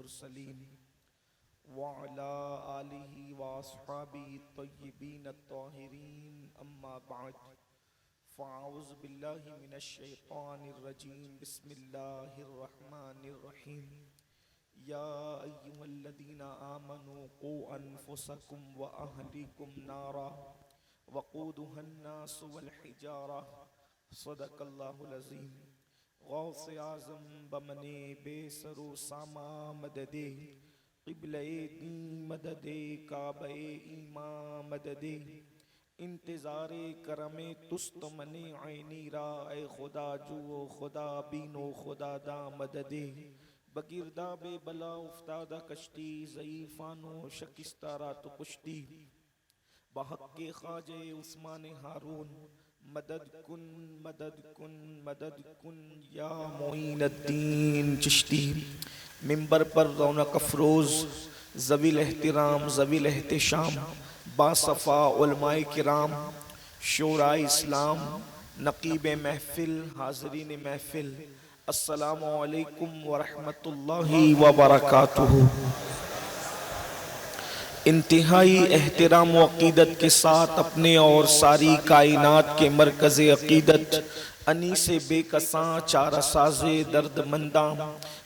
المرسلين وعلى آله وأصحابه الطيبين الطاهرين أما بعد فأعوذ بالله من الشيطان الرجيم بسم الله الرحمن الرحيم يا أيها الذين آمنوا قوا أنفسكم وأهليكم نارا وقودها الناس والحجارة صدق الله العظيم غوث اعظم بمنے بے سر و ساما مددے قبلہ دین مددے کعبہ ایمان مددے انتظار کرم تست من عینی را اے خدا جو خدا بینو خدا دا مددے بگردہ بے بلا افتادہ کشتی ضعیفانو شکستہ رات پشتی بحق خواجہ عثمان ہارون مدد کن مدد کن مدد کن یا معین الدین چشتی منبر پر رونق افروز ذوی الاحترام ذوی الاحتشام باصفا علماء کرام شورائے اسلام نقیب محفل حاضرین محفل السلام علیکم ورحمۃ اللہ وبرکاتہ۔ انتہائی احترام و عقیدت کے ساتھ اپنے اور ساری کائنات کے مرکز عقیدت انیس بے کساں چارہ ساز درد منداں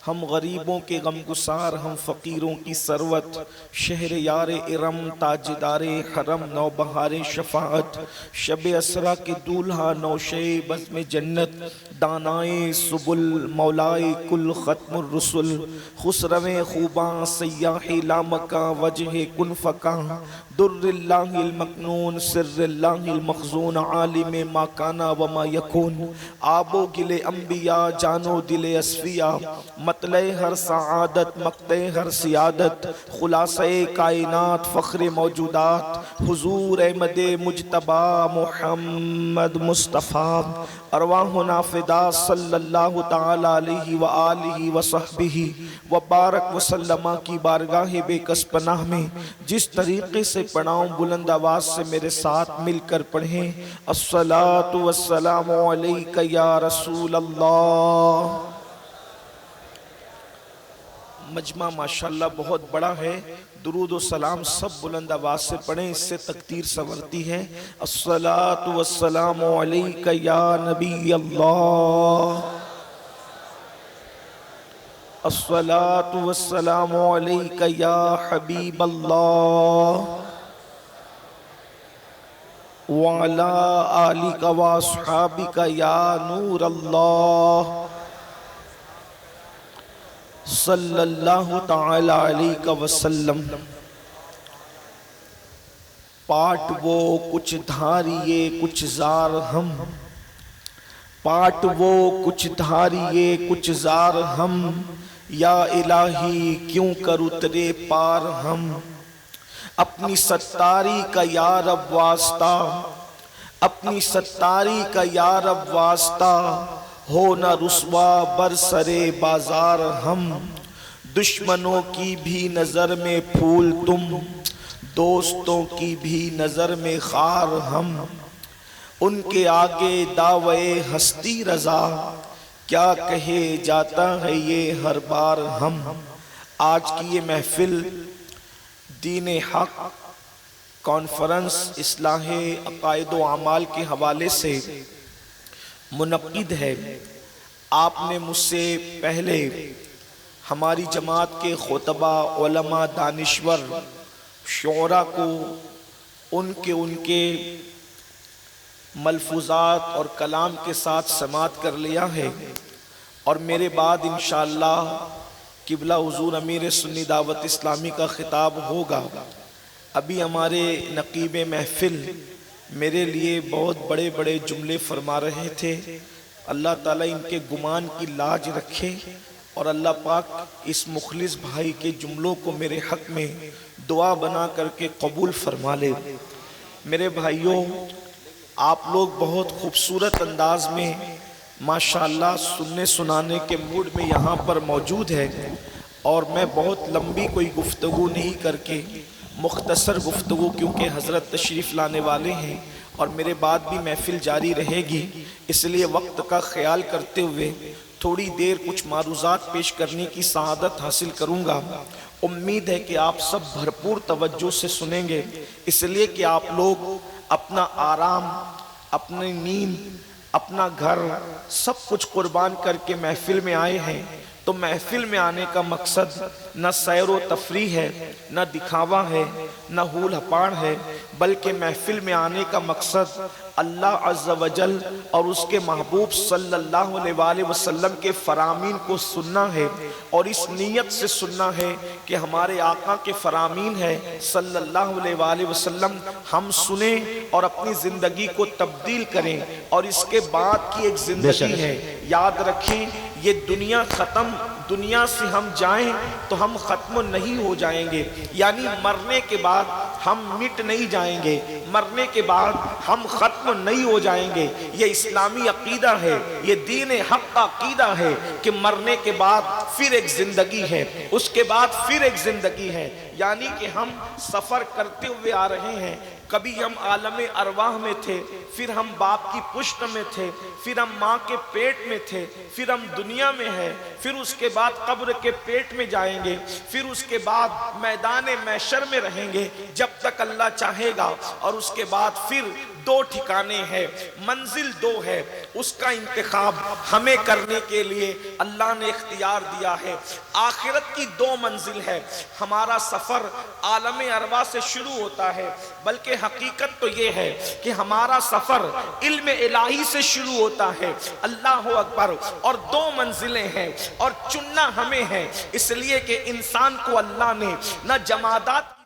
ہم غریبوں کے غم گسار ہم فقیروں کی ثروت شہر یار ارم تاجدار حرم نوبہار شفاعت شب اسرا کے دولہا نوشے بزم جنت دانائے سبل مولائے کل ختم الرسل خسرو خوباں سیاح لامکاں وجہ کن فکاں در اللہ المکنون سر اللہ المخزون عالم ما کانا وما یکون آب و گل انبیاء جانو دل اصفیاء مطلع ہر سعادت مقطع ہر سیادت خلاصہ کائنات فخر موجودات حضور احمد مجتبی محمد مصطفیٰ ارواحنا فدا صلی اللہ تعالی علیہ وآلہ وصحبہ وبارک وسلم کی بارگاہ بے کس پناہ میں جس طریقے سے پڑھاؤں بلند آواز سے میرے ساتھ مل کر پڑھیں الصلاۃ والسلام علیک یا رسول اللہ۔ مجمع ماشاءاللہ بہت بڑا ہے، درود و سلام سب بلند آواز سے پڑھیں، اس سے تقدیر سنورتی ہے۔ الصلاۃ والسلام علیک یا نبی اللہ، الصلاۃ والسلام علیک یا حبیب اللہ، وعلی آلک واصحابک یا نور اللہ، صلی اللہ تعالی علیہ وسلم۔ پاٹ وہ کچھ دھاریے کچھ زار ہم، پاٹ وہ کچھ دھاریے کچھ زار ہم، یا الہی کیوں کر اترے پار ہم، اپنی ستاری کا یا رب واسطہ، اپنی ستاری کا یا رب واسطہ، ہو نہ رسوا برسرے بازار ہم، دشمنوں کی بھی نظر میں پھول تم، دوستوں کی بھی نظر میں خار ہم، ان کے آگے دعوے ہستی رضا، کیا کہے جاتا ہے یہ ہر بار ہم۔ آج کی یہ محفل دین حق کانفرنس اصلاح عقائد و اعمال کے حوالے سے منعقد ہے۔ آپ نے مجھ سے پہلے ہماری جماعت کے خطبہ علماء دانشور شعراء کو ان کے ملفوظات اور کلام کے ساتھ سماعت کر لیا ہے، اور میرے بعد انشاءاللہ قبلہ حضور امیر سنی دعوت اسلامی کا خطاب ہوگا۔ ابھی ہمارے نقیب محفل میرے لیے بہت بڑے بڑے جملے فرما رہے تھے، اللہ تعالیٰ ان کے گمان کی لاج رکھے، اور اللہ پاک اس مخلص بھائی کے جملوں کو میرے حق میں دعا بنا کر کے قبول فرما لے۔ میرے بھائیوں، آپ لوگ بہت خوبصورت انداز میں ماشاءاللہ سننے سنانے کے موڈ میں یہاں پر موجود ہے، اور میں بہت لمبی کوئی گفتگو نہیں کر کے مختصر گفتگو، کیونکہ حضرت تشریف لانے والے ہیں اور میرے بعد بھی محفل جاری رہے گی، اس لیے وقت کا خیال کرتے ہوئے تھوڑی دیر کچھ معروضات پیش کرنے کی سعادت حاصل کروں گا۔ امید ہے کہ آپ سب بھرپور توجہ سے سنیں گے، اس لیے کہ آپ لوگ اپنا آرام، اپنی نیند، اپنا گھر سب کچھ قربان کر کے محفل میں آئے ہیں۔ تو محفل میں آنے کا مقصد نہ سیر و تفریح ہے، نہ دکھاوا ہے، نہ ہول ہپاڑ ہے، بلکہ محفل میں آنے کا مقصد اللہ عز و جل اور اس کے محبوب صلی اللہ علیہ وآلہ وسلم کے فرامین کو سننا ہے، اور اس نیت سے سننا ہے کہ ہمارے آقا کے فرامین ہے صلی اللہ علیہ وآلہ وسلم، ہم سنیں اور اپنی زندگی کو تبدیل کریں، اور اس کے بعد کی ایک زندگی ہے۔ یاد رکھیں، یہ دنیا ختم، دنیا سے ہم جائیں تو ہم ختم نہیں ہو جائیں گے، یعنی مرنے کے بعد ہم مٹ نہیں جائیں گے، مرنے کے بعد ہم ختم نہیں ہو جائیں گے۔ یہ اسلامی عقیدہ ہے، یہ دین حق کا عقیدہ ہے کہ مرنے کے بعد پھر ایک زندگی ہے، اس کے بعد پھر ایک زندگی ہے، یعنی کہ ہم سفر کرتے ہوئے آ رہے ہیں۔ کبھی ہم عالم ارواح میں تھے، پھر ہم باپ کی پشت میں تھے، پھر ہم ماں کے پیٹ میں تھے، پھر ہم دنیا میں ہیں، پھر اس کے بعد قبر کے پیٹ میں جائیں گے، پھر اس کے بعد میدان محشر میں رہیں گے جب تک اللہ چاہے گا، اور اس کے بعد پھر دو ٹھکانے ہیں، منزل دو ہے، اس کا انتخاب ہمیں کرنے کے لیے اللہ نے اختیار دیا ہے۔ آخرت کی دو منزل ہے، ہمارا سفر عالم ارواح سے شروع ہوتا ہے، بلکہ حقیقت تو یہ ہے کہ ہمارا سفر علم الہی سے شروع ہوتا ہے۔ اللہ اکبر۔ اور دو منزلیں ہیں، اور چننا ہمیں ہے، اس لیے کہ انسان کو اللہ نے نہ جمادات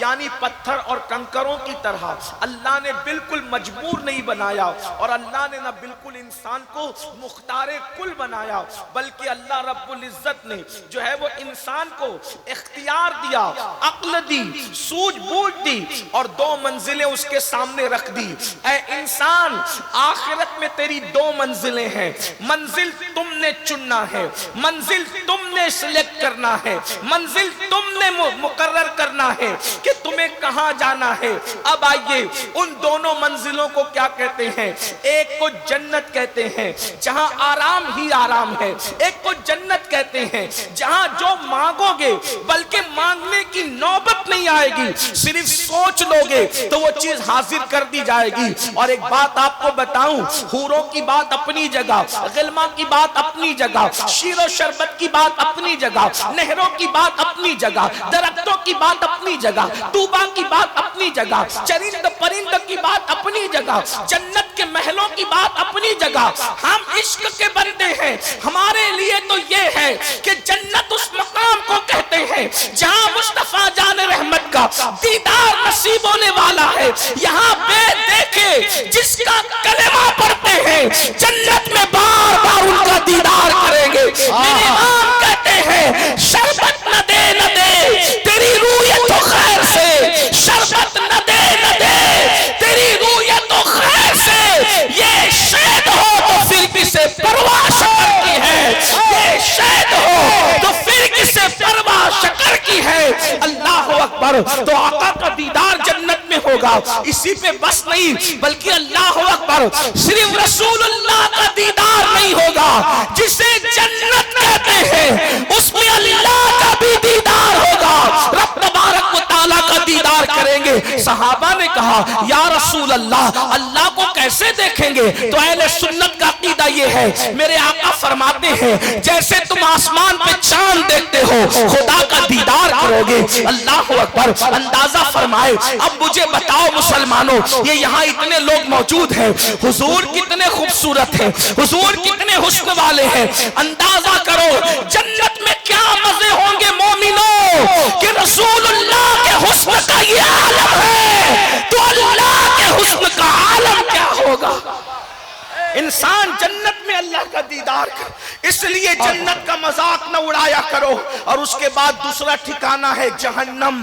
یعنی پتھر اور کنکروں کی طرح اللہ نے بالکل مجبور نہیں بنایا، اور اللہ نے نہ بالکل انسان کو مختار کل بنایا، بلکہ اللہ رب العزت نے جو ہے وہ انسان کو اختیار دیا، عقل دی، سوجھ بوجھ دی، اور دو منزلیں اس کے سامنے رکھ دی۔ اے انسان، آخرت میں تیری دو منزلیں ہیں، منزل تم نے چننا ہے، منزل تم نے سلیکٹ کرنا ہے، منزل تم نے مقرر کرنا ہے کہ تمہیں کہاں جانا ہے۔ اب آئیے ان دونوں منزلوں کو کیا کہتے ہیں؟ ایک کو جنت کہتے ہیں جہاں آرام ہی آرام ہے، ایک کو جنت کہتے ہیں جہاں جو مانگو گے بلکہ مانگنے کی نوبت نہیں آئے گی، صرف سوچ لو گے تو وہ چیز حاضر کر دی جائے گی۔ اور ایک بات آپ کو بتاؤں، حوروں کی بات اپنی جگہ، غلما کی بات اپنی جگہ، شیر و شربت کی بات اپنی جگہ، نہروں کی بات اپنی جگہ، درختوں کی بات اپنی جگہ، طوبا کی بات اپنی جگہ، چرند پرند کی بات اپنی جگہ، جنت کے محلوں کی بات اپنی جگہ۔ ہم عشق کے بندے ہیں، ہمارے لیے تو یہ ہے کہ جنت اس مقام کو کہتے ہیں جہاں مصطفیٰ جان رحمت کا دیدار نصیب ہونے والا ہے۔ یہاں بے دیکھے جس کا کلمہ پڑھتے ہیں جنت میں بار بار ان کا دیدار کریں گے۔ میرے امام کہتے ہیں شربت نہ دے نہ دے تیری رویت و خیر سے، شربت نہ دے نہ دے تیری رویت و خیر سے، یہ شہد ہو تو پھر کسے پرواہ شکر کی ہے، یہ شہد ہو تو پھر کسے پرواہ شکر کی ہے۔ اللہ اکبر۔ تو آقا کا دیدار جنت میں ہوگا، اسی پہ بس نہیں بلکہ اللہ اکبر صرف رسول اللہ کا دیدار نہیں ہوگا، جسے جنت کہتے ہیں اس میں اللہ کا بھی دیدار ہوگا، رب تبارک و تعالیٰ کا دیدار کریں گے۔ صحابہ نے کہا یا رسول اللہ، اللہ کو کیسے دیکھیں گے؟ تو اہل سنت کا عقیدہ یہ ہے، میرے آقا فرماتے ہیں جیسے تم آسمان پہ چاند دیکھتے ہو خدا کا دیدار کرو گے۔ اللہ اکبر۔ اندازہ فرمائے، اب مجھے بتاؤ مسلمانوں، یہ یہاں اتنے لوگ موجود ہیں، حضور کتنے خوبصورت ہیں، حضور کتنے حسن والے ہیں، اندازہ کرو جنت میں کیا مزے ہوں گے مومنوں کہ رسول اللہ کے حسن کا یہ عالم ہے تو اللہ کے حسن کا عالم کیا ہوگا۔ انسان جنت میں اللہ کا دیدار کر، اس لیے جنت کا مذاق نہ اڑایا کرو۔ اور اس کے بعد دوسرا ٹھکانہ ہے جہنم۔